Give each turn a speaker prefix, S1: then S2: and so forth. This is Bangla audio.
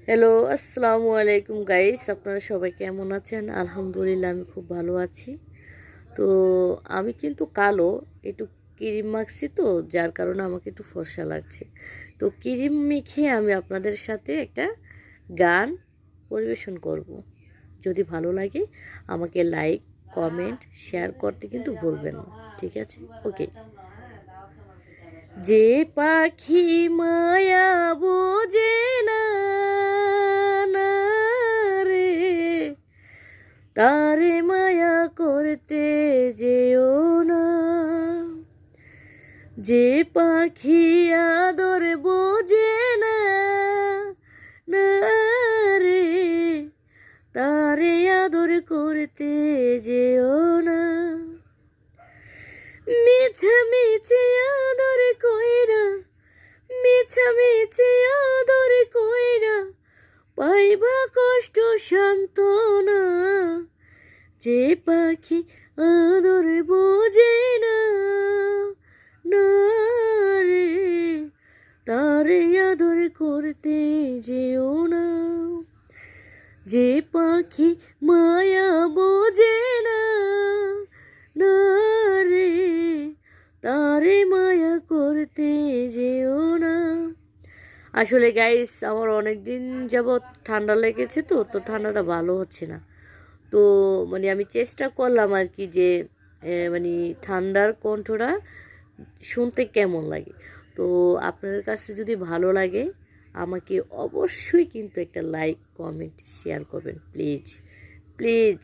S1: হ্যালো, আসসালামু আলাইকুম গাইস। আপনারা সবাই কেমন আছেন? আলহামদুলিল্লাহ আমি খুব ভালো আছি। তো আমি কিন্তু কালো, একটু ক্রিম মাখছি তো যার কারণে আমাকে একটু ফর্সা লাগছে। তো ক্রিম মেখে আমি আপনাদের সাথে একটা গান পরিবেশন করব। যদি ভালো লাগে আমাকে লাইক, কমেন্ট, শেয়ার করতে কিন্তু ভুলবেন না। ঠিক আছে? ওকে। যে পাখি মায়া বোঝে না না রে, তারে মায়া করতে যেও না। যে পাখি আদর বোঝে না না রে, তারে আদর করতে যেও না। মিছামিছি আদর কইরা, মিছামিছি আদর কইরা পাইবা কষ্ট সান্ত্বনা। যে পাখি আদর বোঝে না না রে, তারে আদর করতে যেও না। যে পাখি মায়া বোঝে না না রে, তারে মায়া করতে যেও না। আসলে গাইস আমার অনেক দিন যাবৎ ঠান্ডা লেগেছে, তো ঠান্ডাটা ভালো হচ্ছে না। তো আমি চেষ্টা করলাম আর কি যে মানে ঠান্ডার কণ্ঠটা শুনতে কেমন লাগে। তো আপনাদের কাছে যদি ভালো লাগে আমাকে অবশ্যই কিন্তু একটা লাইক, কমেন্ট, শেয়ার করবেন প্লিজ প্লিজ।